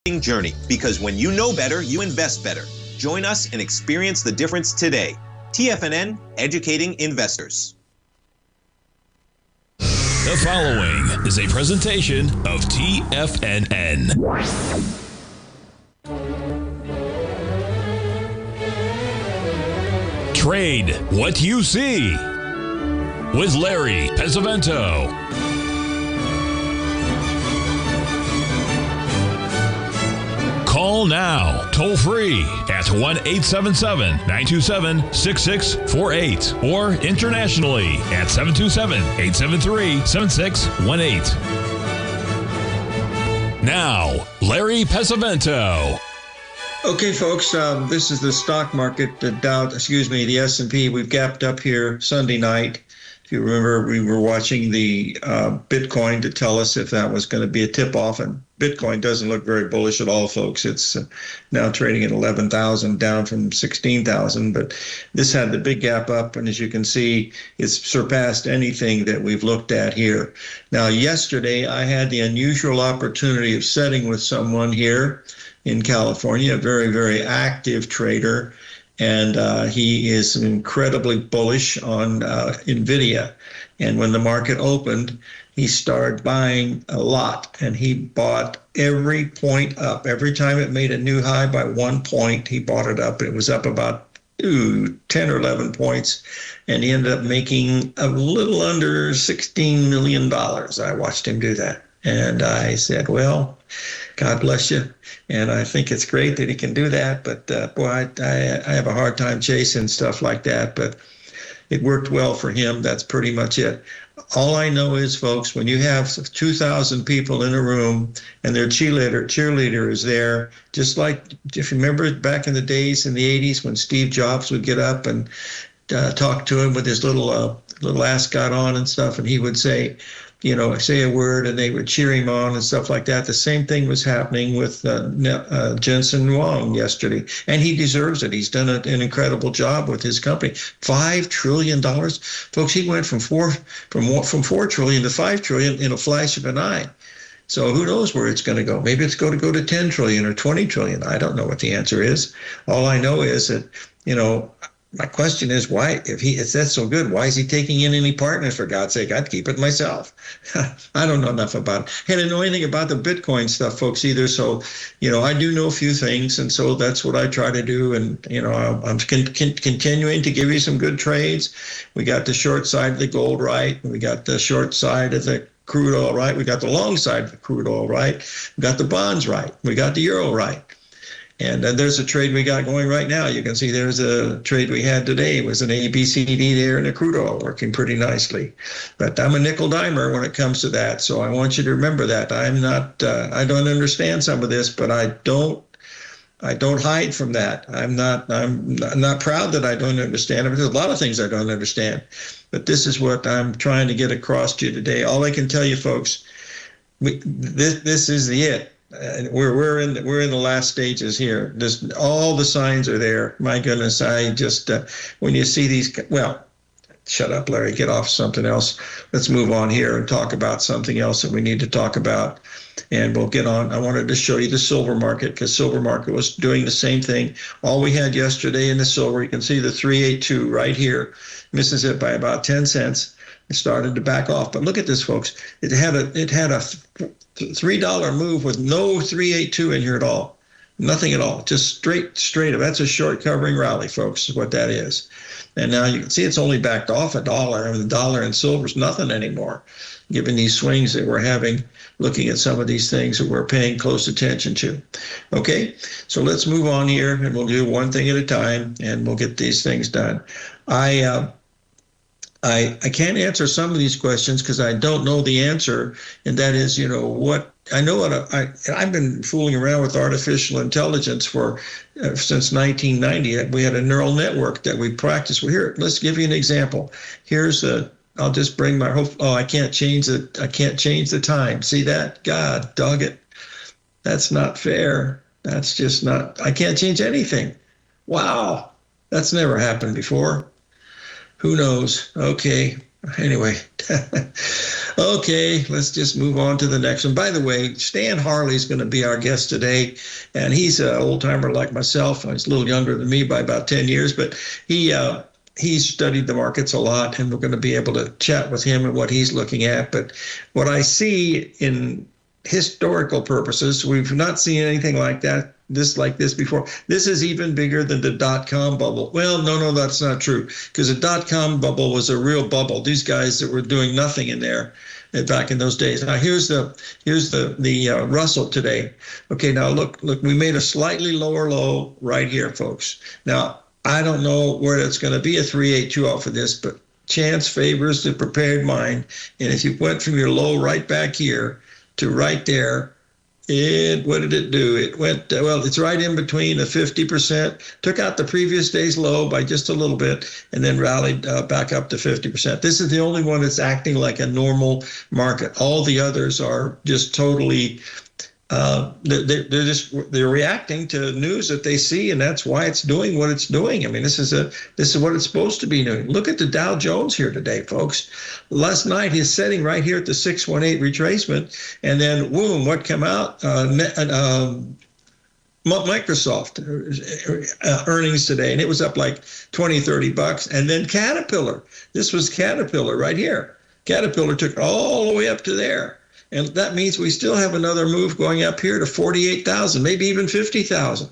journey, because when you know better, you invest better. Join us and experience the difference today. TFNN, educating investors. The following is a presentation of TFNN. Trade what you see with Larry Pesavento. Call now, toll free at 1-877-927-6648 or internationally at 727-873-7618. Now, Larry Pesavento. Okay, folks, this is the stock market. The S&P. We've gapped up here Sunday night. If you remember, we were watching the Bitcoin to tell us if that was going to be a tip-off, and Bitcoin doesn't look very bullish at all, folks. It's now trading at 11,000, down from 16,000, but this had the big gap up, and as you can see, it's surpassed anything that we've looked at here. Now, yesterday, I had the unusual opportunity of sitting with someone here in California, a very, very active trader, and he is incredibly bullish on NVIDIA. And when the market opened, he started buying a lot, and he bought every point up. Every time it made a new high by 1 point, he bought it up. It was up about 10 or 11 points, and he ended up making a little under $16 million. I watched him do that, and I said, well, God bless you. And I think it's great that he can do that. But boy, I have a hard time chasing stuff like that. But it worked well for him. That's pretty much it. All I know is, folks, when you have 2,000 people in a room and their cheerleader is there, just like if you remember back in the days in the 80s when Steve Jobs would get up and talk to him with his little ascot on and stuff, and he would say a word, and they would cheer him on and stuff like that. The same thing was happening with Jensen Huang yesterday, and he deserves it. He's done an incredible job with his company. $5 trillion, folks. He went from $4 trillion to $5 trillion in a flash of an eye. So who knows where it's going to go? Maybe it's going to go to 10 trillion or 20 trillion. I don't know what the answer is. All I know is that, my question is, why, if that's so good, why is he taking in any partners? For God's sake, I'd keep it myself. I don't know enough about it. I didn't know anything about the Bitcoin stuff, folks, either. So, I do know a few things, and so that's what I try to do. And, I'm continuing to give you some good trades. We got the short side of the gold right. We got the short side of the crude oil right. We got the long side of the crude oil right. We got the bonds right. We got the euro right. And there's a trade we got going right now. You can see there's a trade we had today. It was an ABCD there and a crude oil working pretty nicely. But I'm a nickel dimer when it comes to that. So I want you to remember that. I'm not, I don't understand some of this, but I don't hide from that. I'm not proud that I don't understand it. There's a lot of things I don't understand. But this is what I'm trying to get across to you today. All I can tell you, folks, this is the it. We're in the last stages here. Just all the signs are there. My goodness, I just when you see these, well, shut up, Larry. Get off something else. Let's move on here and talk about something else that we need to talk about, and we'll get on. I wanted to show you the silver market because silver market was doing the same thing. All we had yesterday in the silver, you can see the 382 right here, misses it by about 10 cents. It started to back off, but look at this, folks. It had a $3 move with no 382 in here at all. Nothing at all. Just straight up. That's a short covering rally, folks, is what that is. And now you can see it's only backed off $1. I mean, the dollar and silver's nothing anymore, given these swings that we're having, looking at some of these things that we're paying close attention to. Okay, so let's move on here, and we'll do one thing at a time, and we'll get these things done. I can't answer some of these questions because I don't know the answer, and that is, what I know. I've been fooling around with artificial intelligence since 1990. We had a neural network that we practiced. Well, here, let's give you an example. I'll just bring my whole. Oh, I can't change it. I can't change the time. See that? God, dog it. That's not fair. That's just not. I can't change anything. Wow, that's never happened before. Who knows? Okay, Anyway, okay, let's just move on to the next one. By the way, Stan Harley's going to be our guest today, and he's an old-timer like myself. He's a little younger than me by about 10 years, but he's studied the markets a lot, and we're going to be able to chat with him and what he's looking at. But what I see in historical purposes, we've not seen anything like this before. This is even bigger than the dot-com bubble. Well, no, that's not true, because the dot-com bubble was a real bubble. These guys that were doing nothing in there back in those days. Now here's the Russell today. Okay, now look, we made a slightly lower low right here, folks. Now I don't know where it's going to be a 382 off of this, but chance favors the prepared mind. And if you went from your low right back here to right there, what did it do? It went, it's right in between the 50%, took out the previous day's low by just a little bit, and then rallied back up to 50%. This is the only one that's acting like a normal market. All the others are just totally, they're reacting to news that they see, and that's why it's doing what it's doing. I mean, this is what it's supposed to be doing. Look at the Dow Jones here today, folks. Last night, he's sitting right here at the 618 retracement, and then boom, what came out? Microsoft earnings today, and it was up like $20-30. And then Caterpillar. This was Caterpillar right here. Caterpillar took it all the way up to there. And that means we still have another move going up here to 48,000, maybe even 50,000.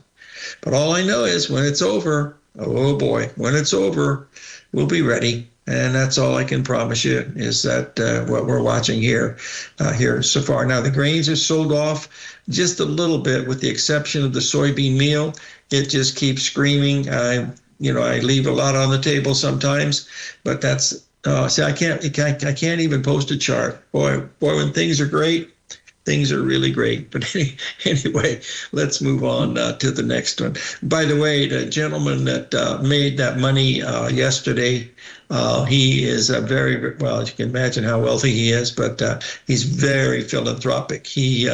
But all I know is when it's over, oh boy, when it's over, we'll be ready. And that's all I can promise you is that what we're watching here so far. Now, the grains are sold off just a little bit with the exception of the soybean meal. It just keeps screaming. I leave a lot on the table sometimes, but that's see, I can't even post a chart. Boy, when things are great, things are really great. But anyway, let's move on to the next one. By the way, the gentleman that made that money yesterday, he is very, well, you can imagine how wealthy he is, but he's very philanthropic. He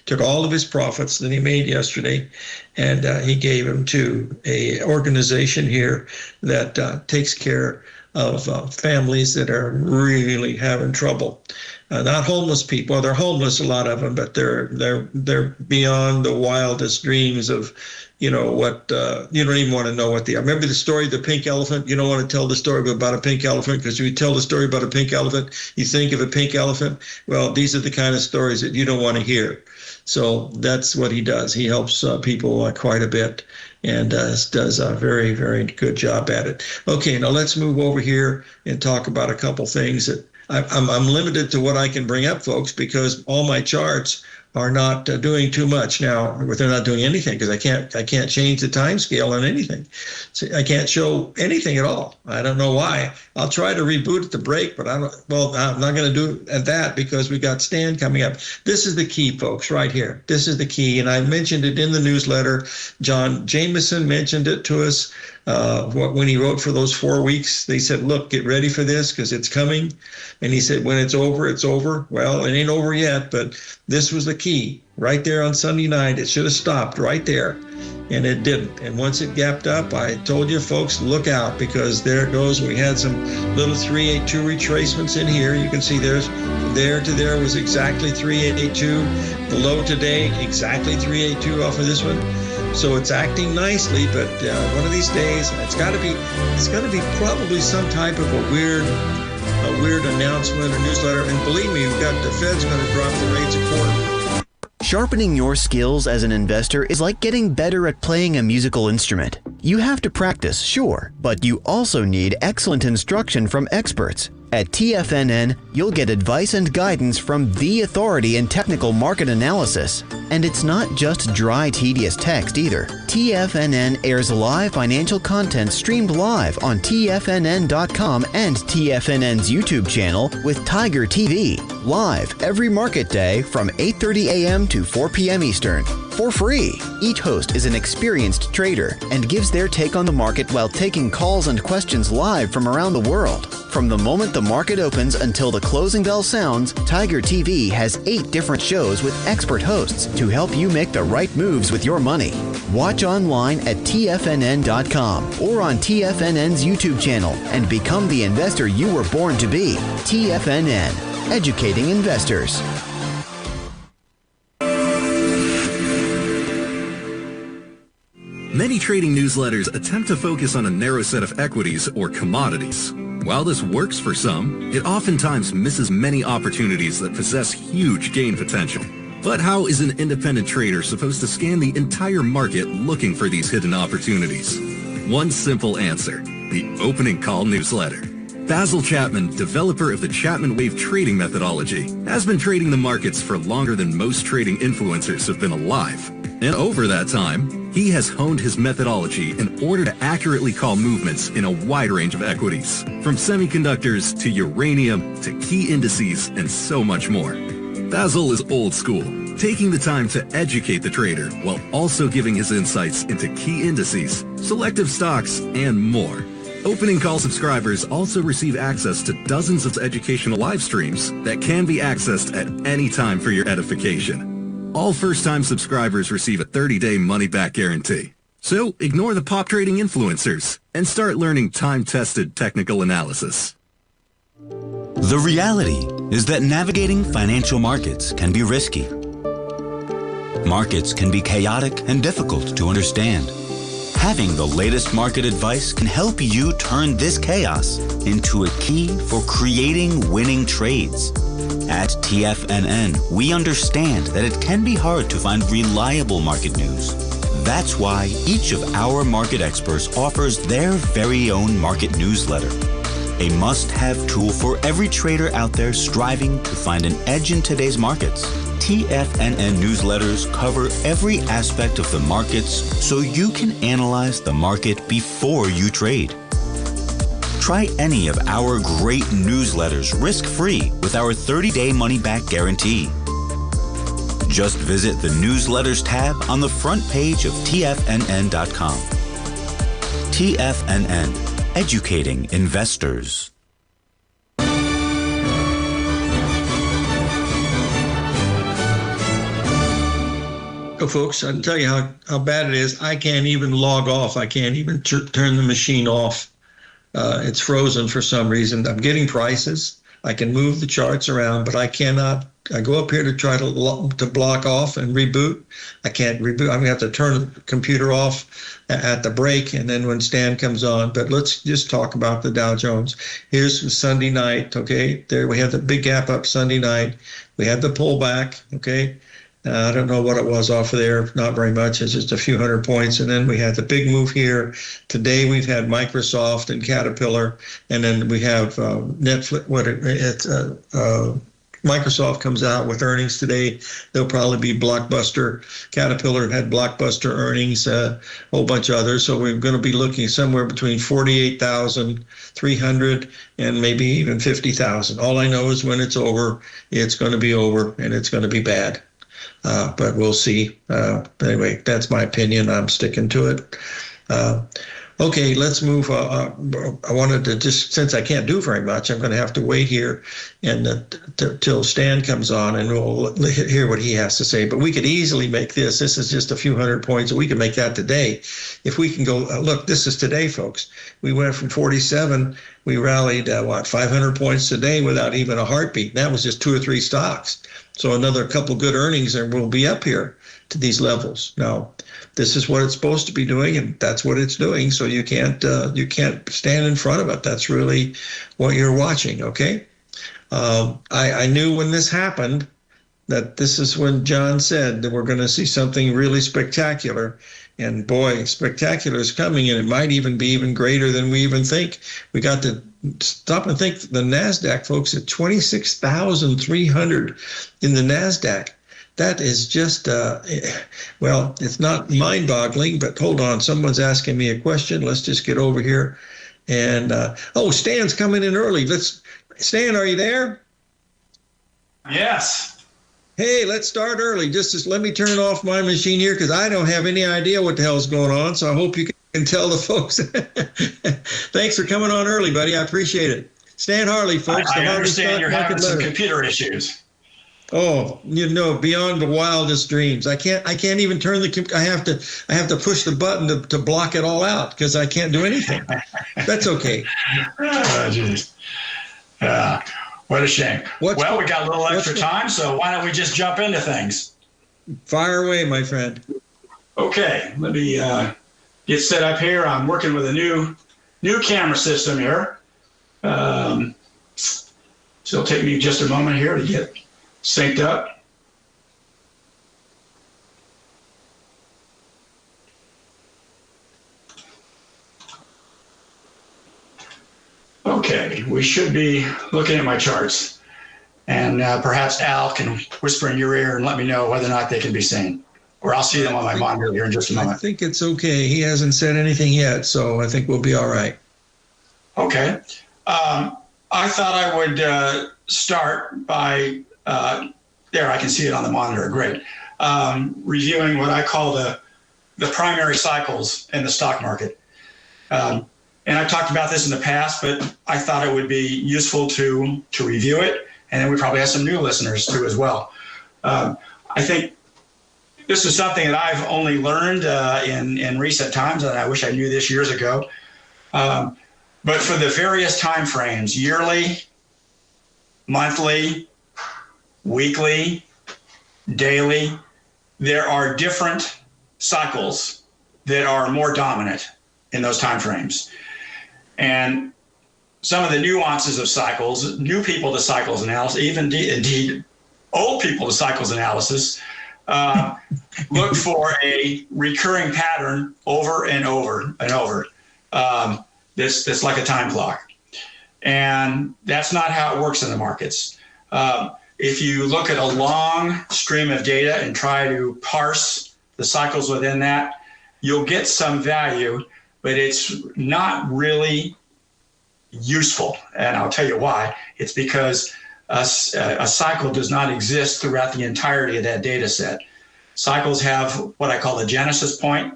took all of his profits that he made yesterday, and he gave them to a organization here that takes care of families that are really having trouble. Not homeless people. Well, they're homeless, a lot of them, but they're beyond the wildest dreams of, what you don't even want to know what they are. Remember the story of the pink elephant? You don't want to tell the story about a pink elephant, because if you tell the story about a pink elephant, you think of a pink elephant. Well, these are the kind of stories that you don't want to hear. So that's what he does. He helps people quite a bit, and does a very, very good job at it. Okay, now let's move over here and talk about a couple things that I'm limited to what I can bring up, folks, because all my charts are not doing too much now. They're not doing anything because I can't change the time scale on anything. So I can't show anything at all. I don't know why. I'll try to reboot at the break, but I'm not going to do at that because we got Stan coming up. This is the key, folks, right here. This is the key, and I mentioned it in the newsletter. John Jameson mentioned it to us when he wrote for those 4 weeks. They said, look, get ready for this because it's coming. And he said, when it's over, it's over. Well, it ain't over yet, but this was the key right there on Sunday night. It should have stopped right there, and it didn't. And once it gapped up, I told you folks, look out, because there it goes. We had some little 382 retracements in here. You can see there's there to there was exactly 382. The low today, exactly 382 off of this one. So it's acting nicely, but one of these days it's got to be probably some type of a weird announcement or newsletter. And believe me, we've got the Fed's going to drop the rates a quarter. Sharpening your skills as an investor is like getting better at playing a musical instrument. You have to practice, sure, but you also need excellent instruction from experts. At TFNN, you'll get advice and guidance from the authority in technical market analysis. And it's not just dry, tedious text either. TFNN airs live financial content streamed live on TFNN.com and TFNN's YouTube channel with Tiger TV, live every market day from 8:30 a.m. to 4 p.m. Eastern, for free. Each host is an experienced trader and gives their take on the market while taking calls and questions live from around the world. From the moment the market opens until the closing bell sounds, Tiger TV has 8 different shows with expert hosts to help you make the right moves with your money. Watch online at TFNN.com or on TFNN's YouTube channel and become the investor you were born to be. TFNN, educating investors. Many trading newsletters attempt to focus on a narrow set of equities or commodities. While this works for some, it oftentimes misses many opportunities that possess huge gain potential. But how is an independent trader supposed to scan the entire market looking for these hidden opportunities? One simple answer: the opening call newsletter. Basil Chapman, developer of the Chapman Wave trading methodology, has been trading the markets for longer than most trading influencers have been alive. And over that time, he has honed his methodology in order to accurately call movements in a wide range of equities, from semiconductors to uranium to key indices and so much more. Basil is old school, taking the time to educate the trader while also giving his insights into key indices, selective stocks, and more. Opening call subscribers also receive access to dozens of educational live streams that can be accessed at any time for your edification. All first-time subscribers receive a 30-day money-back guarantee. So ignore the pop trading influencers and start learning time-tested technical analysis. The reality is that navigating financial markets can be risky. Markets can be chaotic and difficult to understand. Having the latest market advice can help you turn this chaos into a key for creating winning trades. At TFNN, we understand that it can be hard to find reliable market news. That's why each of our market experts offers their very own market newsletter, a must-have tool for every trader out there striving to find an edge in today's markets. TFNN newsletters cover every aspect of the markets so you can analyze the market before you trade. Try any of our great newsletters risk-free with our 30-day money-back guarantee. Just visit the Newsletters tab on the front page of TFNN.com. TFNN, educating investors. So folks, I'll tell you how bad it is. I can't even log off. I can't even turn the machine off. It's frozen for some reason. I'm getting prices. I can move the charts around, but I cannot. I go up here to try to block off and reboot. I can't reboot. I'm going to have to turn the computer off at the break, and then when Stan comes on. But let's just talk about the Dow Jones. Here's Sunday night, okay? There we have the big gap up Sunday night. We have the pullback, okay? I don't know what it was off of there, not very much. It's just a few hundred points. And then we had the big move here. Today we've had Microsoft and Caterpillar, and then we have Netflix. Microsoft comes out with earnings today. They'll probably be blockbuster. Caterpillar had blockbuster earnings, a whole bunch of others. So we're going to be looking somewhere between 48,300 and maybe even 50,000. All I know is when it's over, it's going to be over, and it's going to be bad. But we'll see. Anyway, that's my opinion. I'm sticking to it. Okay, let's move. I wanted to just, since I can't do very much, I'm going to have to wait here and till Stan comes on, and we'll hear what he has to say. But we could easily make this. This is just a few hundred points. We can make that today. If we can go, look, this is today, folks. We went from 47. We rallied, 500 points today without even a heartbeat. That was just 2 or 3 stocks. So another couple good earnings and we'll be up here to these levels. Now, this is what it's supposed to be doing, and that's what it's doing. So you can't stand in front of it. That's really what you're watching, okay? I knew when this happened that this is when John said that we're going to see something really spectacular. And boy, spectacular is coming, and it might even be even greater than we even think. We got to stop and think. The NASDAQ, folks, at 26,300 in the NASDAQ. That is just, well, it's not mind-boggling, but hold on. Someone's asking me a question. Let's just get over here. And, Stan's coming in early. Stan, are you there? Yes. Hey, let's start early. Just let me turn off my machine here because I don't have any idea what the hell's going on. So I hope you can tell the folks. Thanks for coming on early, buddy. I appreciate it. Stan Harley, folks. I understand you're having some computer issues. Oh, beyond the wildest dreams. I can't even turn I have to push the button to block it all out because I can't do anything. That's okay. Geez. What a shame. We got a little extra time, so why don't we just jump into things? Fire away, my friend. Okay, let me get set up here. I'm working with a new camera system here. So it'll take me just a moment here to get synced up. Okay, we should be looking at my charts, and perhaps Al can whisper in your ear and let me know whether or not they can be seen, or I'll see them on my monitor here in just a moment. I think it's okay. He hasn't said anything yet, so I think we'll be all right. Okay. I thought I would start by, there, I can see it on the monitor, great, reviewing what I call the primary cycles in the stock market. And I've talked about this in the past, but I thought it would be useful to review it, and then we probably have some new listeners too as well. I think this is something that I've only learned in recent times, and I wish I knew this years ago. But for the various time frames, yearly, monthly, weekly, daily, there are different cycles that are more dominant in those time frames. And some of the nuances of cycles, new people to cycles analysis, even indeed old people to cycles analysis, look for a recurring pattern over and over and over. That's like a time clock. And that's not how it works in the markets. If you look at a long stream of data and try to parse the cycles within that, you'll get some value, but it's not really useful. And I'll tell you why. It's because a cycle does not exist throughout the entirety of that data set. Cycles have what I call a genesis point,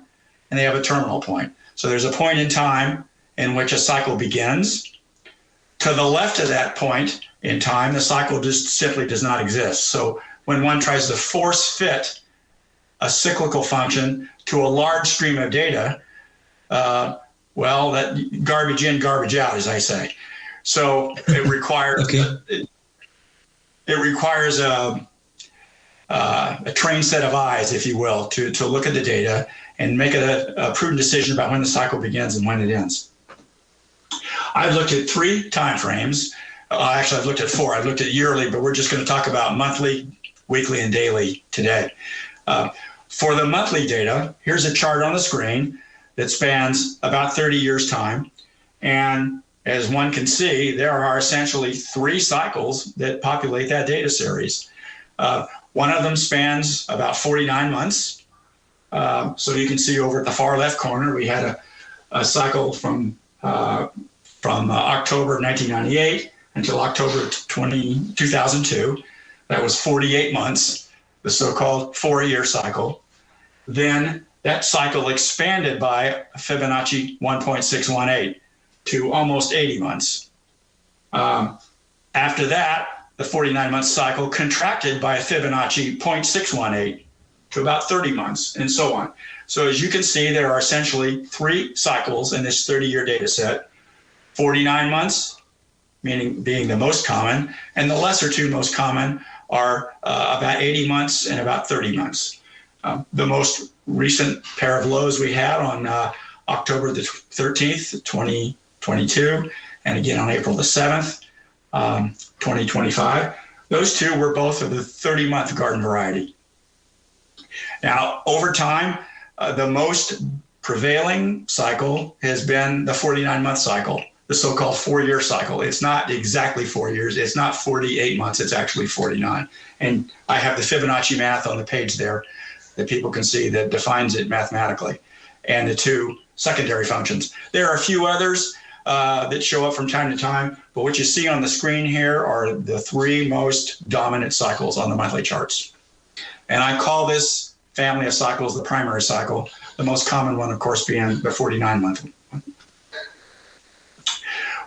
and they have a terminal point. So there's a point in time in which a cycle begins. To the left of that point in time, the cycle just simply does not exist. So when one tries to force fit a cyclical function to a large stream of data, well, that garbage in, garbage out, as I say. So it requires it requires a trained set of eyes, if you will, to look at the data and make a prudent decision about when the cycle begins and when it ends. I've looked at 3 time frames. Actually, I've looked at 4. I've looked at yearly, but we're just going to talk about monthly, weekly, and daily today. For the monthly data, here's a chart on the screen that spans about 30 years' time. And as one can see, there are essentially 3 cycles that populate that data series. One of them spans about 49 months. So you can see over at the far left corner, we had a cycle from October 1998 until October 2002. That was 48 months, the so-called 4-year cycle. Then that cycle expanded by Fibonacci 1.618 to almost 80 months. After that, the 49-month cycle contracted by a Fibonacci 0.618 to about 30 months, and so on. So as you can see, there are essentially 3 cycles in this 30-year data set. 49 months, meaning being the most common, and the lesser 2 most common are about 80 months and about 30 months. The most recent pair of lows we had on October the 13th, 2022, and again on April the 7th, 2025. Those 2 were both of the 30-month garden variety. Now, over time, the most prevailing cycle has been the 49-month cycle, the so-called 4-year cycle. It's not exactly 4 years. It's not 48 months. It's actually 49. And I have the Fibonacci math on the page there that people can see that defines it mathematically, and the 2 secondary functions. There are a few others that show up from time to time, but what you see on the screen here are the 3 most dominant cycles on the monthly charts. And I call this family of cycles the primary cycle, the most common one, of course, being the 49-month one.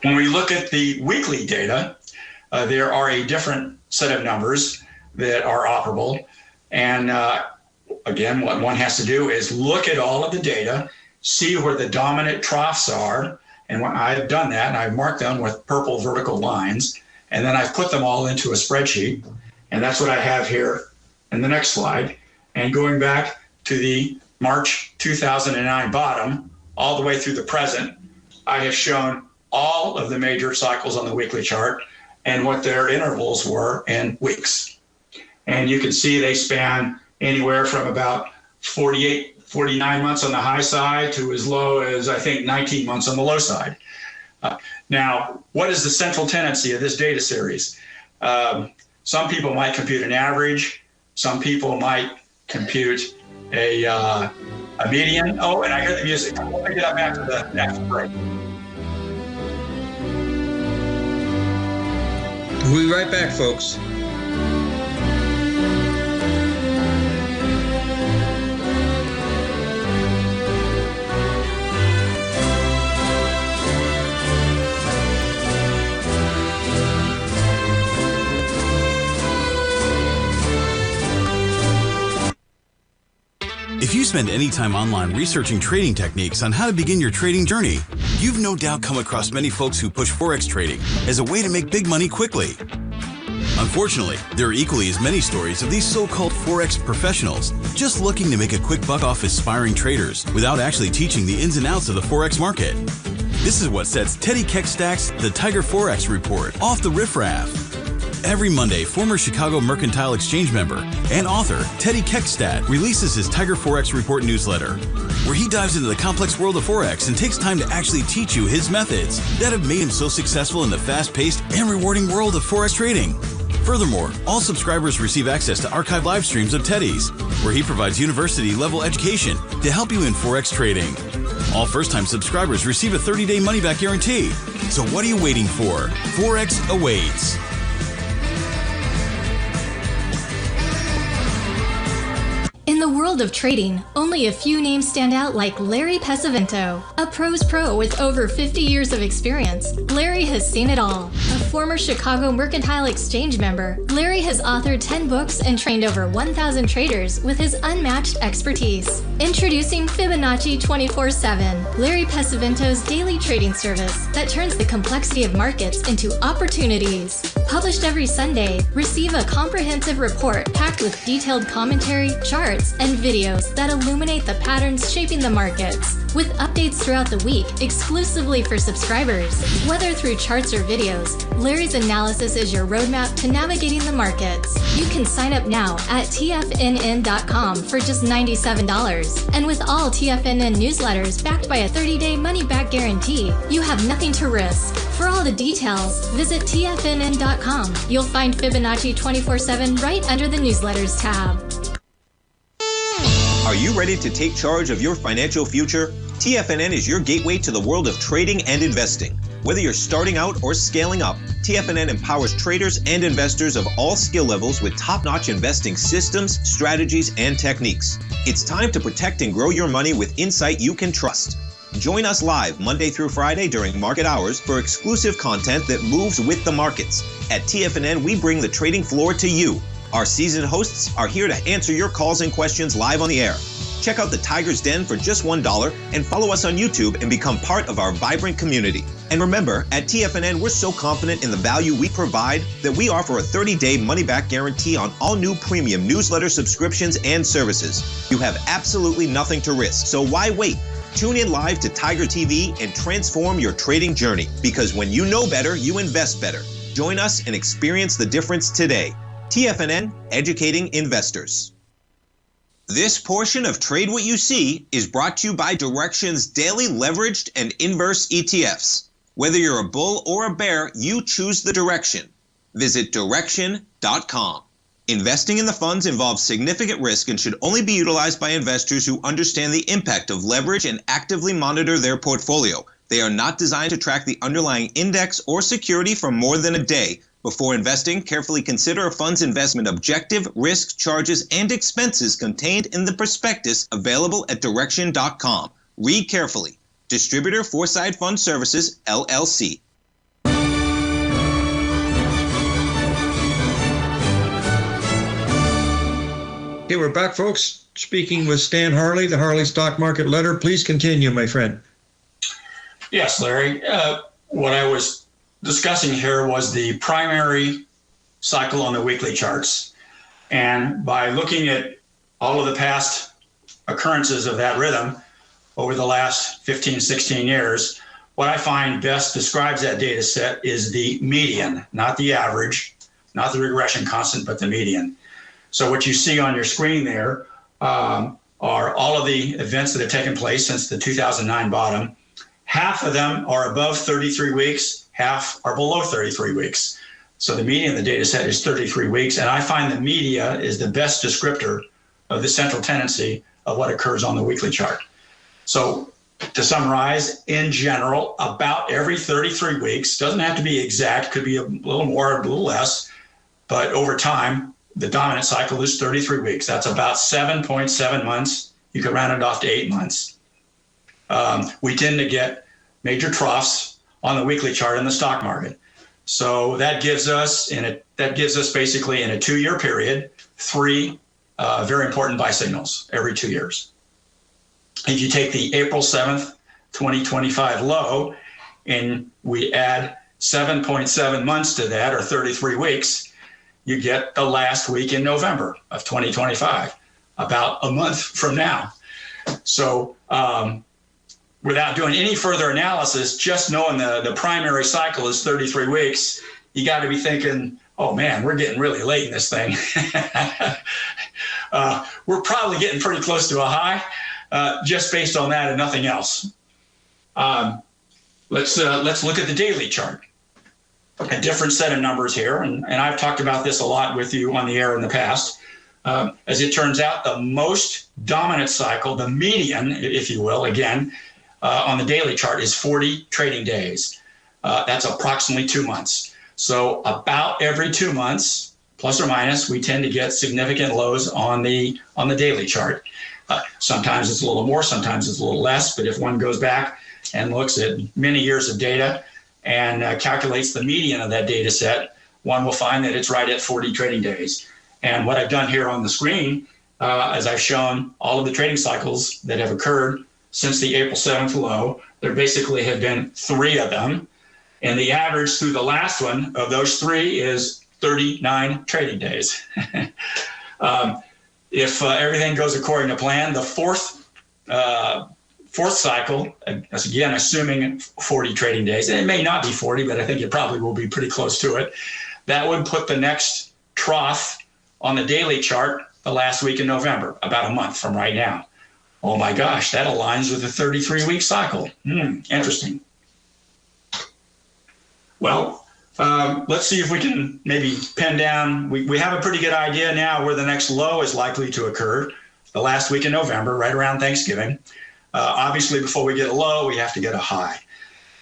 When we look at the weekly data, there are a different set of numbers that are operable. And again, what one has to do is look at all of the data, see where the dominant troughs are. And when I've done that, and I've marked them with purple vertical lines, and then I've put them all into a spreadsheet. And that's what I have here in the next slide. And going back to the March 2009 bottom, all the way through the present, I have shown all of the major cycles on the weekly chart and what their intervals were in weeks. And you can see they span anywhere from about 48, 49 months on the high side to as low as, I think, 19 months on the low side. Now, what is the central tendency of this data series? Some people might compute an average. Some people might compute a median. Oh, and I hear the music. We'll pick it up after the break. We'll be right back, folks. If you spend any time online researching trading techniques on how to begin your trading journey, you've no doubt come across many folks who push Forex trading as a way to make big money quickly. Unfortunately, there are equally as many stories of these so-called Forex professionals just looking to make a quick buck off aspiring traders without actually teaching the ins and outs of the Forex market. This is what sets Teddy Keckstack's The Tiger Forex Report off the riffraff. Every Monday, former Chicago Mercantile Exchange member and author Teddy Keckstack releases his Tiger Forex Report newsletter, where he dives into the complex world of Forex and takes time to actually teach you his methods that have made him so successful in the fast-paced and rewarding world of Forex trading. Furthermore, all subscribers receive access to archive live streams of Teddy's, where he provides university-level education to help you in Forex trading. All first-time subscribers receive a 30-day money-back guarantee. So what are you waiting for? Forex awaits. In the world of trading, only a few names stand out like Larry Pesavento. A pro's pro with over 50 years of experience, Larry has seen it all. A former Chicago Mercantile Exchange member, Larry has authored 10 books and trained over 1,000 traders with his unmatched expertise. Introducing Fibonacci 24/7, Larry Pesavento's daily trading service that turns the complexity of markets into opportunities. Published every Sunday, receive a comprehensive report packed with detailed commentary, charts, and videos that illuminate the patterns shaping the markets, with updates throughout the week exclusively for subscribers. Whether through charts or videos, Larry's analysis is your roadmap to navigating the markets. You can sign up now at TFNN.com for just $97. And with all TFNN newsletters backed by a 30-day money-back guarantee, you have nothing to risk. For all the details, visit TFNN.com. You'll find Fibonacci 24/7 right under the newsletters tab. Are you ready to take charge of your financial future? TFNN is your gateway to the world of trading and investing. Whether you're starting out or scaling up, TFNN empowers traders and investors of all skill levels with top-notch investing systems, strategies, and techniques. It's time to protect and grow your money with insight you can trust. Join us live Monday through Friday during market hours for exclusive content that moves with the markets. At TFNN, we bring the trading floor to you. Our seasoned hosts are here to answer your calls and questions live on the air. Check out the Tiger's Den for just $1 and follow us on YouTube and become part of our vibrant community. And remember, at TFNN, we're so confident in the value we provide that we offer a 30-day money-back guarantee on all new premium newsletter subscriptions and services. You have absolutely nothing to risk, so why wait? Tune in live to Tiger TV and transform your trading journey, because when you know better, you invest better. Join us and experience the difference today. TFNN, educating investors. This portion of Trade What You See is brought to you by Direxion's daily leveraged and inverse ETFs. Whether you're a bull or a bear, you choose the direction. Visit Direxion.com. Investing in the funds involves significant risk and should only be utilized by investors who understand the impact of leverage and actively monitor their portfolio. They are not designed to track the underlying index or security for more than a day. Before investing, carefully consider a fund's investment objective, risk, charges, and expenses contained in the prospectus available at Direxion.com. Read carefully. Distributor Foreside Fund Services, LLC. Okay, we're back, folks. Speaking with Stan Harley, the Harley Stock Market Letter. Please continue, my friend. Yes, Larry. What I was discussing here was the primary cycle on the weekly charts. And by looking at all of the past occurrences of that rhythm over the last 15, 16 years, what I find best describes that data set is the median, not the average, not the regression constant, but the median. So what you see on your screen there are all of the events that have taken place since the 2009 bottom. Half of them are above 33 weeks, half are below 33 weeks. So the median of the data set is 33 weeks, and I find the media is the best descriptor of the central tendency of what occurs on the weekly chart. So to summarize, in general, about every 33 weeks, doesn't have to be exact, could be a little more, a little less, but over time, the dominant cycle is 33 weeks. That's about 7.7 months. You could round it off to 8 months. We tend to get major troughs on the weekly chart in the stock market. So that gives us basically in a 2-year period, 3 very important buy signals every 2 years. If you take the April 7th, 2025 low, and we add 7.7 months to that, or 33 weeks, you get the last week in November of 2025, about a month from now. So without doing any further analysis, just knowing the primary cycle is 33 weeks, you got to be thinking, oh man, we're getting really late in this thing. We're probably getting pretty close to a high, just based on that and nothing else. Let's look at the daily chart. A different set of numbers here, and I've talked about this a lot with you on the air in the past. As it turns out, the most dominant cycle, the median, if you will, again, on the daily chart is 40 trading days. That's approximately 2 months. So about every 2 months, plus or minus, we tend to get significant lows on the daily chart. Sometimes it's a little more, sometimes it's a little less, but if one goes back and looks at many years of data and calculates the median of that data set, one will find that it's right at 40 trading days. And what I've done here on the screen, as I've shown all of the trading cycles that have occurred since the April 7th low, there basically have been 3 of them. And the average through the last one of those 3 is 39 trading days. If everything goes according to plan, the fourth cycle, again, assuming 40 trading days, and it may not be 40, but I think it probably will be pretty close to it, that would put the next trough on the daily chart the last week in November, about a month from right now. Oh my gosh, that aligns with the 33-week cycle. Interesting. Well, let's see if we can maybe pin down. We have a pretty good idea now where the next low is likely to occur, the last week in November, right around Thanksgiving. Obviously, before we get a low, we have to get a high.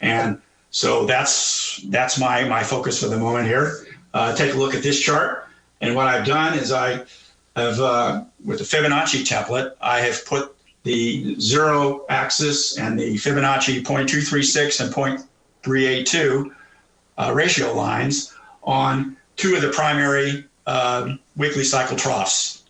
And so that's my focus for the moment here. Take a look at this chart. And what I've done is I have, with the Fibonacci template, I have put the 0 axis and the Fibonacci 0.236 and 0.382 ratio lines on 2 of the primary weekly cycle troughs.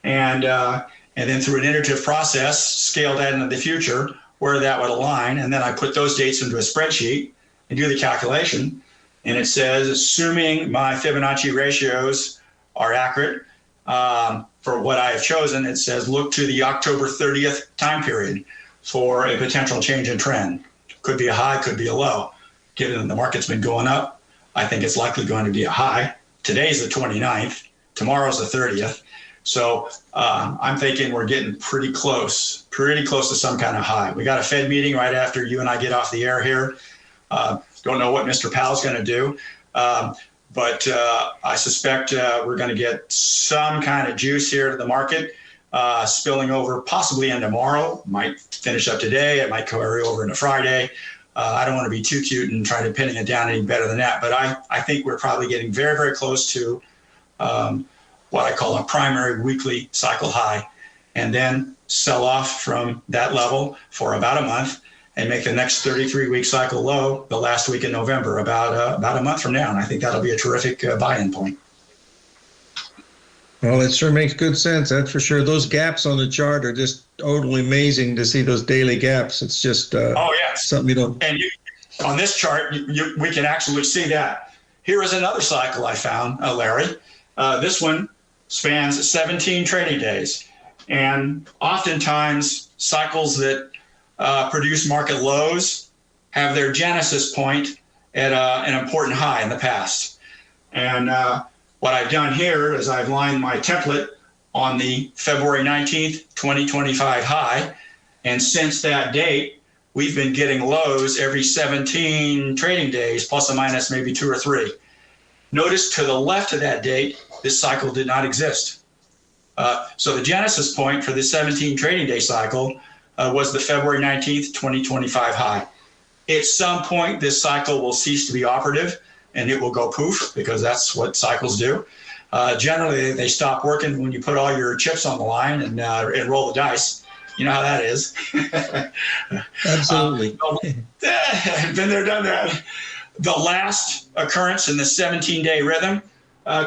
And then through an iterative process, scale that into the future where that would align. And then I put those dates into a spreadsheet and do the calculation. And it says, assuming my Fibonacci ratios are accurate for what I have chosen, it says, look to the October 30th time period for a potential change in trend. Could be a high, could be a low. Given that the market's been going up, I think it's likely going to be a high. Today's the 29th, tomorrow's the 30th. So I'm thinking we're getting pretty close to some kind of high. We got a Fed meeting right after you and I get off the air here. Don't know what Mr. Powell's going to do, but I suspect we're going to get some kind of juice here to the market, spilling over possibly into tomorrow. Might finish up today. It might carry over into Friday. I don't want to be too cute and try to pinning it down any better than that, but I think we're probably getting very, very close to what I call a primary weekly cycle high, and then sell off from that level for about a month and make the next 33-week cycle low the last week in November, about a month from now. And I think that'll be a terrific buy-in point. Well, it sure makes good sense. That's for sure. Those gaps on the chart are just totally amazing to see those daily gaps. It's just something you don't. And on this chart, we can actually see that. Here is another cycle I found, Larry. This one spans 17 trading days. And oftentimes, cycles that produce market lows have their genesis point at an important high in the past. And what I've done here is I've lined my template on the February 19th, 2025 high. And since that date, we've been getting lows every 17 trading days, plus or minus maybe 2 or 3. Notice to the left of that date, this cycle did not exist. So the genesis point for the 17 trading day cycle was the February 19th, 2025 high. At some point, this cycle will cease to be operative and it will go poof, because that's what cycles do. Generally, they stop working when you put all your chips on the line and roll the dice. You know how that is. Absolutely. Been there, done that. The last occurrence in the 17-day rhythm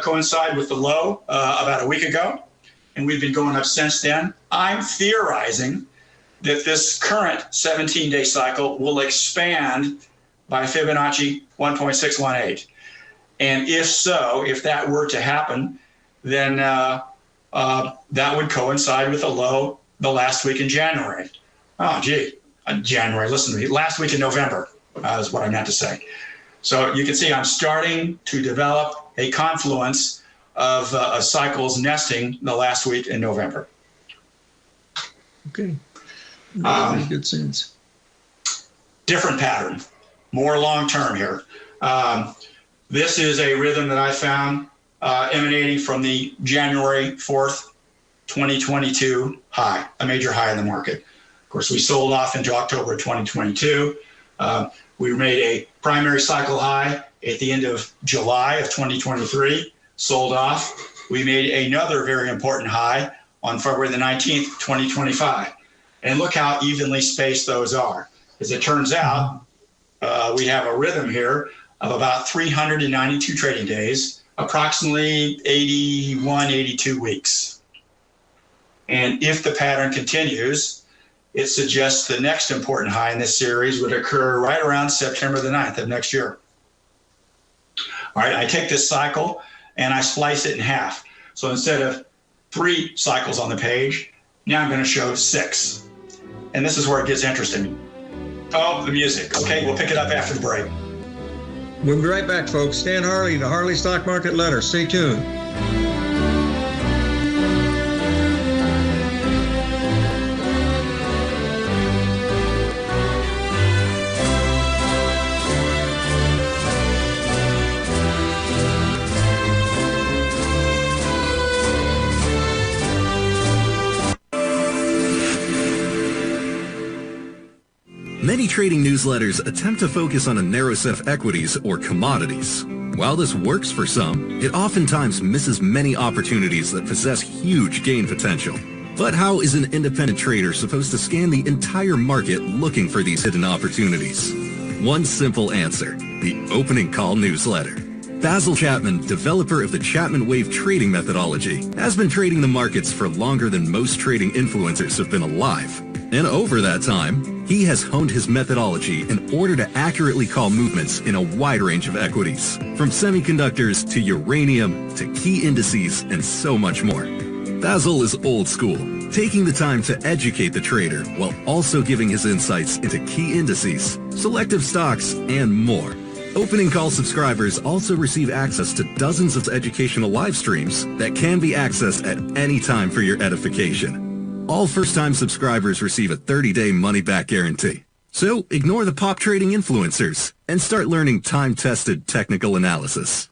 coincided with the low about a week ago, and we've been going up since then. I'm theorizing that this current 17-day cycle will expand by Fibonacci 1.618. And if so, if that were to happen, then that would coincide with a low the last week in January. Oh, gee, January, listen to me. Last week in November is what I meant to say. So you can see I'm starting to develop a confluence of cycles nesting the last week in November. Okay. Makes good sense. Different pattern, more long-term here. This is a rhythm that I found emanating from the January 4th, 2022 high, a major high in the market. Of course, we sold off into October 2022. We made a primary cycle high at the end of July of 2023, sold off. We made another very important high on February the 19th, 2025. And look how evenly spaced those are. As it turns out, we have a rhythm here of about 392 trading days, approximately 81, 82 weeks. And if the pattern continues, it suggests the next important high in this series would occur right around September the 9th of next year. All right, I take this cycle and I slice it in half. So instead of 3 cycles on the page, now I'm going to show 6. And this is where it gets interesting. Oh, the music. Okay, we'll pick it up after the break. We'll be right back, folks. Stan Harley, the Harley Stock Market Letter. Stay tuned. Many trading newsletters attempt to focus on a narrow set of equities or commodities. While this works for some, it oftentimes misses many opportunities that possess huge gain potential. But how is an independent trader supposed to scan the entire market looking for these hidden opportunities? One simple answer: the opening call newsletter. Basil Chapman, developer of the Chapman Wave trading methodology, has been trading the markets for longer than most trading influencers have been alive. And over that time, he has honed his methodology in order to accurately call movements in a wide range of equities, from semiconductors to uranium to key indices and so much more. Basil is old school, taking the time to educate the trader while also giving his insights into key indices, selective stocks, and more. Opening call subscribers also receive access to dozens of educational live streams that can be accessed at any time for your edification. All first-time subscribers receive a 30-day money-back guarantee. So ignore the pop trading influencers and start learning time-tested technical analysis.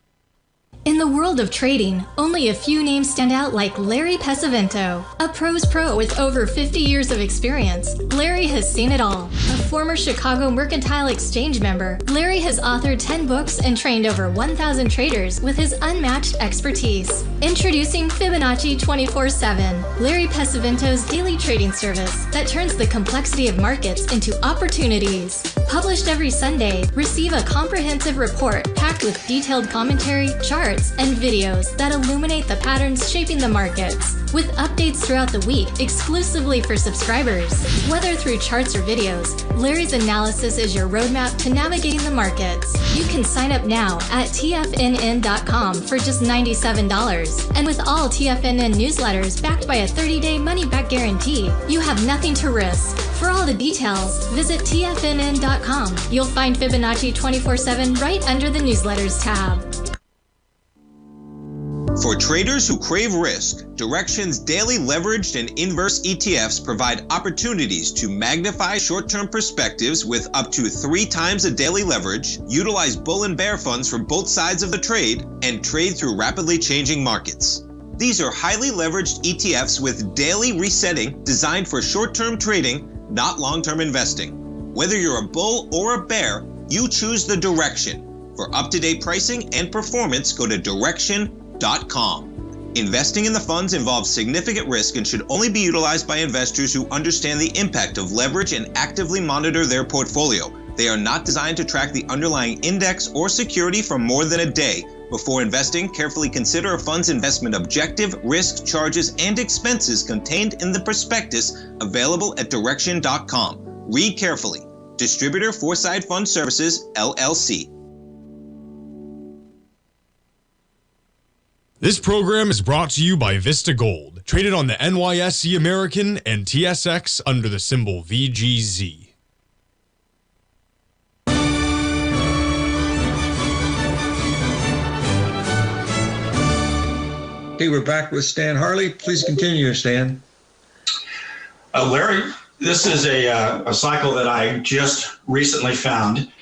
In the world of trading, only a few names stand out like Larry Pesavento, a pros pro with over 50 years of experience. Larry has seen it all. A former Chicago Mercantile Exchange member, Larry has authored 10 books and trained over 1,000 traders with his unmatched expertise. Introducing Fibonacci 24/7, Larry Pesavento's daily trading service that turns the complexity of markets into opportunities. Published every Sunday, receive a comprehensive report packed with detailed commentary, charts, and videos that illuminate the patterns shaping the markets, with updates throughout the week exclusively for subscribers. Whether through charts or videos, Larry's analysis is your roadmap to navigating the markets. You can sign up now at TFNN.com for just $97. And with all TFNN newsletters backed by a 30-day money-back guarantee, you have nothing to risk. For all the details, visit TFNN.com. You'll find Fibonacci 24/7 right under the newsletters tab. For traders who crave risk, Direxion's daily leveraged and inverse ETFs provide opportunities to magnify short-term perspectives with up to 3 times a daily leverage, utilize bull and bear funds from both sides of the trade, and trade through rapidly changing markets. These are highly leveraged ETFs with daily resetting designed for short-term trading, not long-term investing. Whether you're a bull or a bear, you choose the Direxion. For up-to-date pricing and performance, go to Direxion.com. Investing in the funds involves significant risk and should only be utilized by investors who understand the impact of leverage and actively monitor their portfolio. They are not designed to track the underlying index or security for more than a day. Before investing, carefully consider a fund's investment objective, risk, charges, and expenses contained in the prospectus available at Direxion.com. Read carefully. Distributor Foreside Fund Services, LLC. This program is brought to you by Vista Gold, traded on the NYSE American and TSX under the symbol VGZ. Okay, we're back with Stan Harley. Please continue, Stan. Larry, this is a cycle that I just recently found.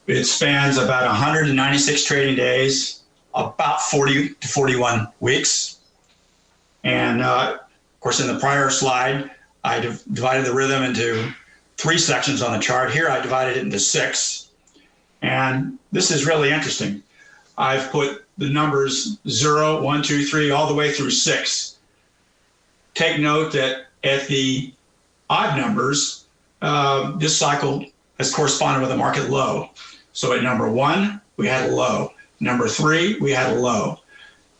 It spans about 196 trading days, about 40 to 41 weeks. And of course, in the prior slide, I divided the rhythm into 3 sections on the chart. Here, I divided it into 6. And this is really interesting. I've put the numbers 0, 1, 2, 3, all the way through 6. Take note that at the odd numbers, this cycle has corresponded with a market low. So at number 1, we had a low. Number 3, we had a low.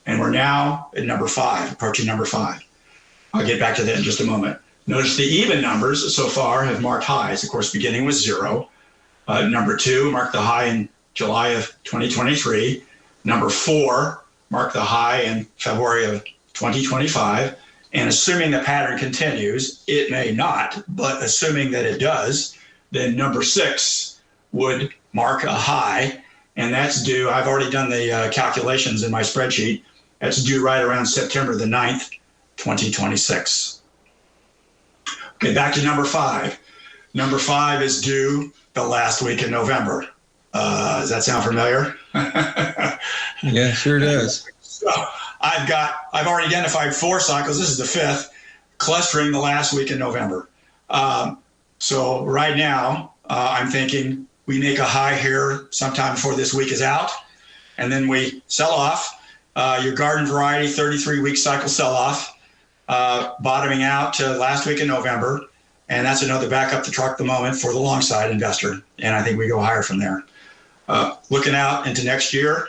And we're now at number 5, approaching number 5. I'll get back to that in just a moment. Notice the even numbers so far have marked highs. Of course, beginning with 0. Number 2 marked the high in July of 2023. Number 4 marked the high in February of 2025. And assuming the pattern continues, it may not, but assuming that it does, then number 6 would mark a high. And that's due, I've already done the calculations in my spreadsheet. That's due right around September the 9th, 2026. Okay, back to number 5. Number 5 is due the last week in November. Does that sound familiar? Yeah, sure does. So I've already identified 4 cycles. This is the 5th, clustering the last week in November. So right now, I'm thinking we make a high here sometime before this week is out, and then we sell off. Your garden variety 33-week cycle sell-off, bottoming out to last week in November, and that's another back up the truck the moment for the long side investor, and I think we go higher from there. Looking out into next year,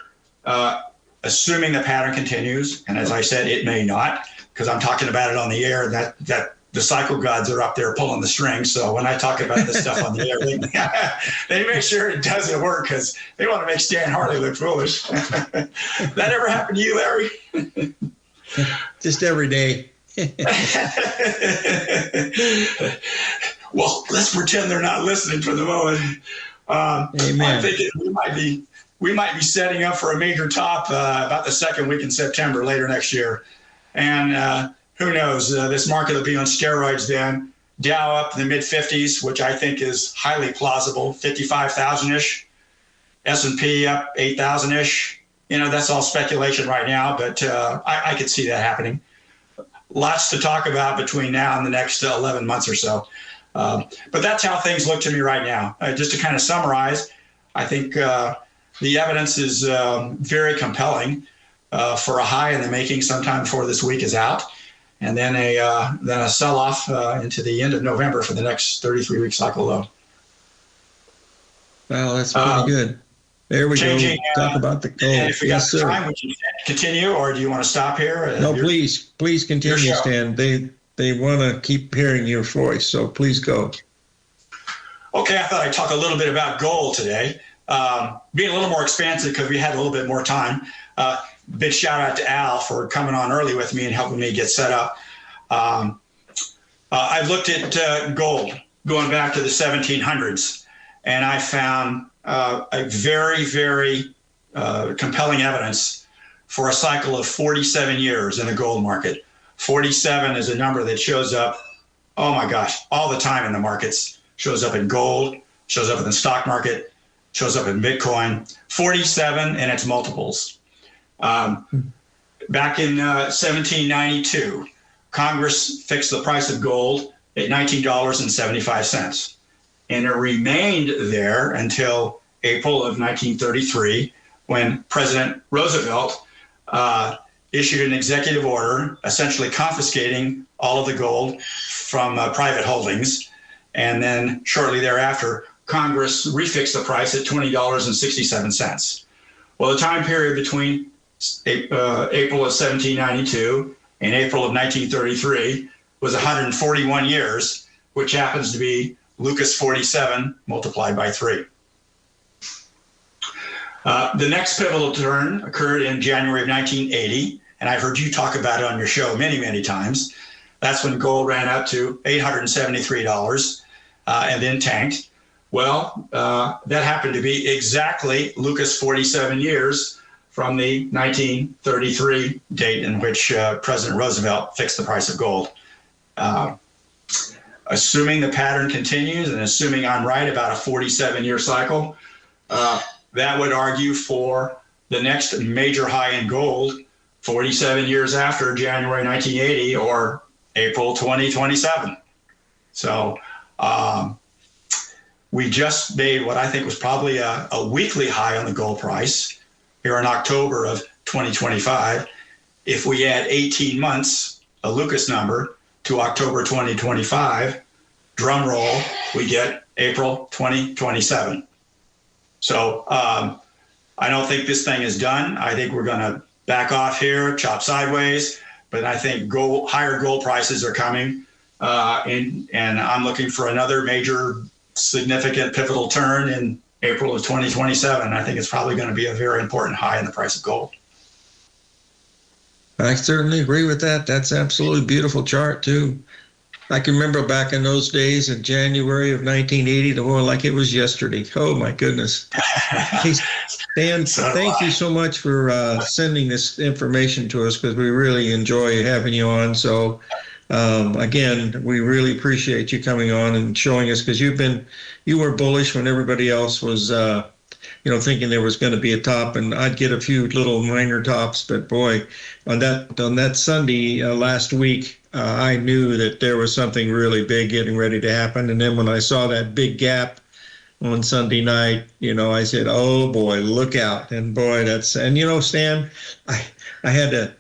assuming the pattern continues, and as I said, it may not, because I'm talking about it on the air, that the cycle gods are up there pulling the strings. So when I talk about this stuff on the air, they make sure it doesn't work because they want to make Stan Harley look foolish. That ever happened to you, Larry? Just every day. Well, let's pretend they're not listening for the moment. Amen. I'm thinking we might be setting up for a major top about the 2nd week in September later next year. And who knows, this market will be on steroids then. Dow up in the mid-50s, which I think is highly plausible, 55,000-ish. S&P up 8,000-ish. You know, that's all speculation right now, but I could see that happening. Lots to talk about between now and the next 11 months or so. But that's how things look to me right now. Just to kind of summarize, I think the evidence is very compelling for a high in the making sometime before this week is out, and then a sell-off into the end of November for the next 33-week cycle low. Wow, that's pretty good. There we go. Talk about the gold. And if we got time, would you continue, or do you want to stop here? No, please continue, Stan. They want to keep hearing your voice, so please go. Okay, I thought I'd talk a little bit about gold today. Being a little more expansive because we had a little bit more time. Big shout out to Al for coming on early with me and helping me get set up. I looked at gold going back to the 1700s, and I found a very, very compelling evidence for a cycle of 47 years in the gold market. 47 is a number that shows up, oh my gosh, all the time in the markets. Shows up in gold, shows up in the stock market, shows up in Bitcoin. 47 and its multiples. Back in 1792, Congress fixed the price of gold at $19.75. And it remained there until April of 1933, when President Roosevelt issued an executive order essentially confiscating all of the gold from private holdings. And then shortly thereafter, Congress refixed the price at $20.67. Well, the time period between April of 1792 and April of 1933 was 141 years, which happens to be Lucas 47 multiplied by 3. The next pivotal turn occurred in January of 1980, and I've heard you talk about it on your show many, many times. That's when gold ran up to $873 and then tanked. Well, that happened to be exactly Lucas 47 years from the 1933 date in which President Roosevelt fixed the price of gold. Assuming the pattern continues and assuming I'm right about a 47-year cycle, that would argue for the next major high in gold 47 years after January 1980 or April 2027. So we just made what I think was probably a weekly high on the gold price here in October of 2025. If we add 18 months, a Lucas number, to October 2025, drum roll, we get April 2027. So I don't think this thing is done. I think we're going to back off here, chop sideways, but I think higher gold prices are coming, and I'm looking for another major, significant, pivotal turn in April of 2027. I think it's probably going to be a very important high in the price of gold. I certainly agree with that. That's absolutely beautiful chart, too. I can remember back in those days in January of 1980, like it was yesterday. Oh, my goodness. Hey, Stan, thank you so much for sending this information to us, because we really enjoy having you on. So, again, we really appreciate you coming on and showing us, because you were bullish when everybody else was thinking there was going to be a top, and I'd get a few little minor tops. But boy, on that Sunday last week, I knew that there was something really big getting ready to happen. And then when I saw that big gap on Sunday night, I said, oh boy, look out. And boy, Stan, I had to,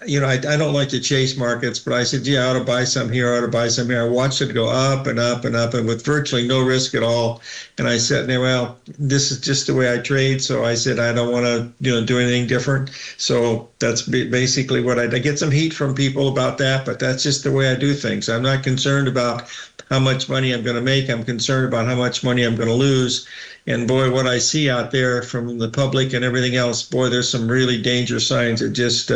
I don't like to chase markets, but I said, I ought to buy some here, I ought to buy some here. I watched it go up and up and up, and with virtually no risk at all. And I said, well, this is just the way I trade. So I said, I don't want to do anything different. So that's basically what I get some heat from people about that, but that's just the way I do things. I'm not concerned about how much money I'm going to make. I'm concerned about how much money I'm going to lose. And boy, what I see out there from the public and everything else, boy, there's some really dangerous signs that just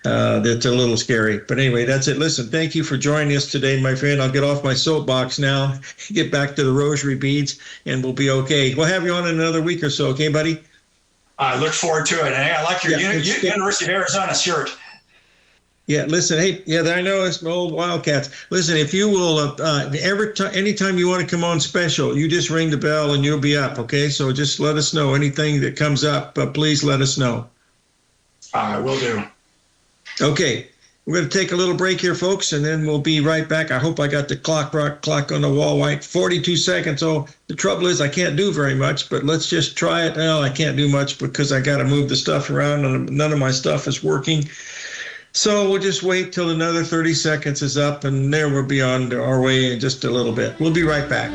that's a little scary. But anyway, that's it. Listen, thank you for joining us today, my friend. I'll get off my soapbox now, get back to the rosary beads, and we'll be okay. We'll have you on in another week or so, okay, buddy? I look forward to it. Hey, I like your University of Arizona shirt. Yeah, listen, hey, I know it's my old Wildcats. Listen, if you will, anytime you want to come on special, you just ring the bell and you'll be up, okay? So just let us know anything that comes up, but please let us know. I will do. Okay, we're going to take a little break here, folks, and then we'll be right back. I hope I got the clock on the wall right. 42 seconds. Oh, the trouble is I can't do very much, but let's just try it. No, I can't do much because I got to move the stuff around, and none of my stuff is working. So we'll just wait till another 30 seconds is up, and there we'll be on our way in just a little bit. We'll be right back.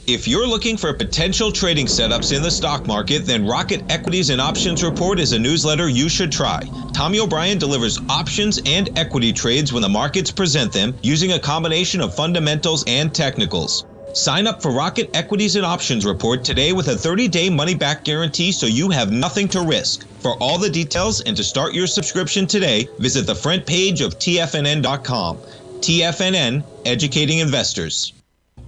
If you're looking for potential trading setups in the stock market, then Rocket Equities and Options Report is a newsletter you should try. Tommy O'Brien delivers options and equity trades when the markets present them, using a combination of fundamentals and technicals. Sign up for Rocket Equities and Options Report today with a 30-day money-back guarantee, so you have nothing to risk. For all the details and to start your subscription today, visit the front page of TFNN.com. TFNN, educating investors.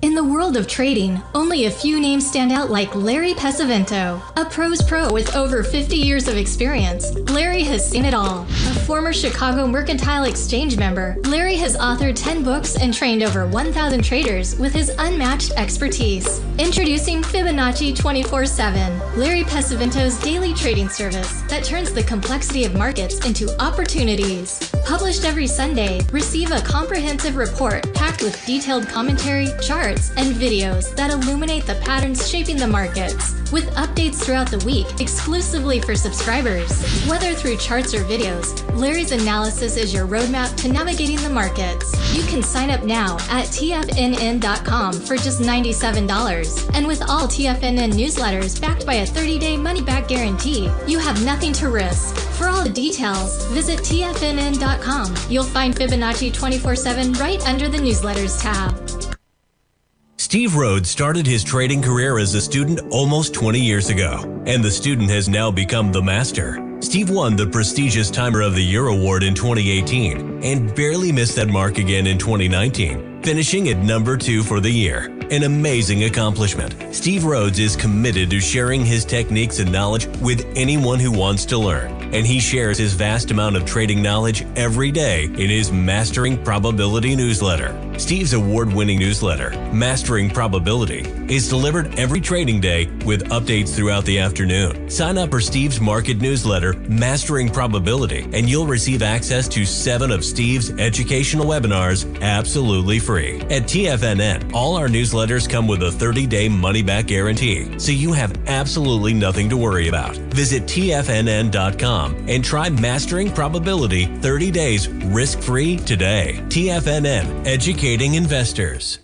In the world of trading, only a few names stand out like Larry Pesavento. A pro's pro with over 50 years of experience, Larry has seen it all. A former Chicago Mercantile Exchange member, Larry has authored 10 books and trained over 1,000 traders with his unmatched expertise. Introducing Fibonacci 24/7, Larry Pesavento's daily trading service that turns the complexity of markets into opportunities. Published every Sunday, receive a comprehensive report packed with detailed commentary, charts, and videos that illuminate the patterns shaping the markets, with updates throughout the week exclusively for subscribers. Whether through charts or videos, Larry's analysis is your roadmap to navigating the markets. You can sign up now at TFNN.com for just $97. And with all TFNN newsletters backed by a 30-day money-back guarantee, you have nothing to risk. For all the details, visit TFNN.com. You'll find Fibonacci 24/7 right under the newsletters tab. Steve Rhodes started his trading career as a student almost 20 years ago, and the student has now become the master. Steve won the prestigious Timer of the Year award in 2018 and barely missed that mark again in 2019, finishing at number 2 for the year. An amazing accomplishment. Steve Rhodes is committed to sharing his techniques and knowledge with anyone who wants to learn, and he shares his vast amount of trading knowledge every day in his Mastering Probability newsletter. Steve's award-winning newsletter, Mastering Probability, is delivered every trading day with updates throughout the afternoon. Sign up for Steve's market newsletter, Mastering Probability, and you'll receive access to 7 of Steve's educational webinars absolutely free. At TFNN, all our newsletters come with a 30-day money-back guarantee, so you have absolutely nothing to worry about. Visit TFNN.com and try Mastering Probability 30 days risk-free today. TFNN, educating investors.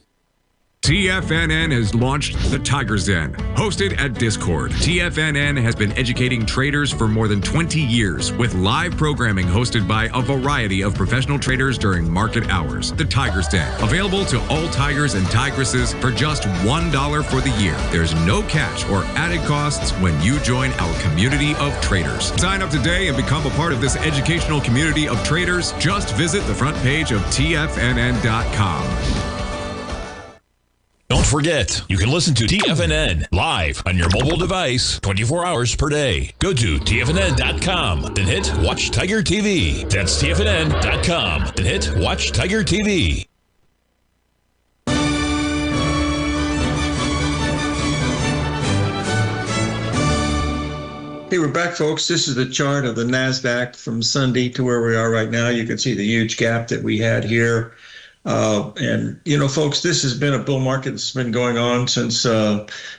TFNN has launched the Tiger's Den, hosted at Discord. TFNN has been educating traders for more than 20 years with live programming hosted by a variety of professional traders during market hours. The Tiger's Den, available to all tigers and tigresses for just $1 for the year. There's no catch or added costs when you join our community of traders. Sign up today and become a part of this educational community of traders. Just visit the front page of TFNN.com. Don't forget, you can listen to TFNN live on your mobile device 24 hours per day. Go to TFNN.com, then hit Watch Tiger TV. That's TFNN.com, then hit Watch Tiger TV. Hey, we're back, folks. This is the chart of the NASDAQ from Sunday to where we are right now. You can see the huge gap that we had here. And, you know, folks, this has been a bull market that's been going on since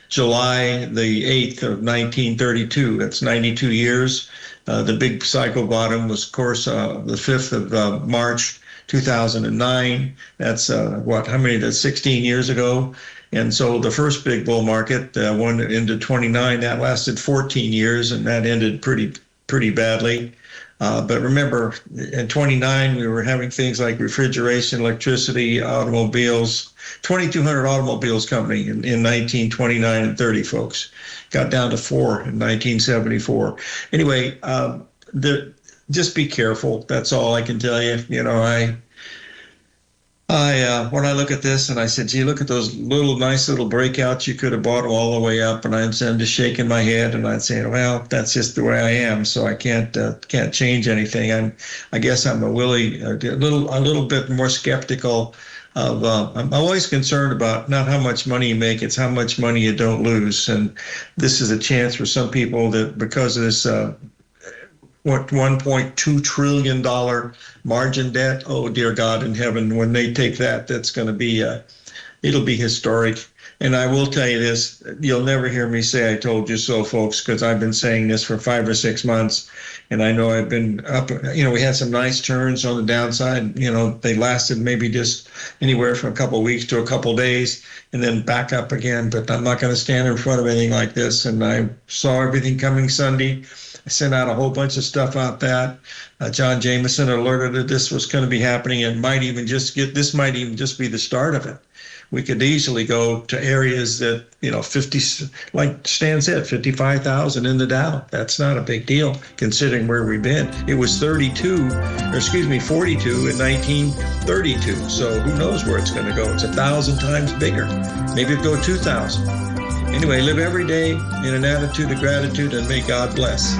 July the 8th of 1932. That's 92 years. The big cycle bottom was, of course, the 5th of March 2009. That's that's 16 years ago. And so the first big bull market, one into 29, that lasted 14 years, and that ended pretty badly. But remember, in 29, we were having things like refrigeration, electricity, automobiles, 2,200 automobiles company in 1929 and 30, folks. Got down to 4 in 1974. Anyway, just be careful. That's all I can tell you. You know, when I look at this and I said, gee, look at those nice little breakouts. You could have bought them all the way up, and I'm just shaking my head and I'd say, well, that's just the way I am. So I can't change anything. I guess I'm a little bit more skeptical of, I'm always concerned about not how much money you make, it's how much money you don't lose. And this is a chance for some people that because of this, $1.2 trillion margin debt. Oh, dear God in heaven, when they take that, that's going to be, it'll be historic. And I will tell you this, you'll never hear me say I told you so, folks, because I've been saying this for 5 or 6 months. And I know I've been up, we had some nice turns on the downside. They lasted maybe just anywhere from a couple of weeks to a couple of days and then back up again. But I'm not going to stand in front of anything like this. And I saw everything coming Sunday. I sent out a whole bunch of stuff out that John Jameson alerted that this was going to be happening. This might even just be the start of it. We could easily go to areas that, 50, like Stan said, 55,000 in the Dow. That's not a big deal considering where we've been. It was 42 in 1932. So who knows where it's going to go? It's 1,000 times bigger. Maybe it'll go 2,000. Anyway, live every day in an attitude of gratitude and may God bless.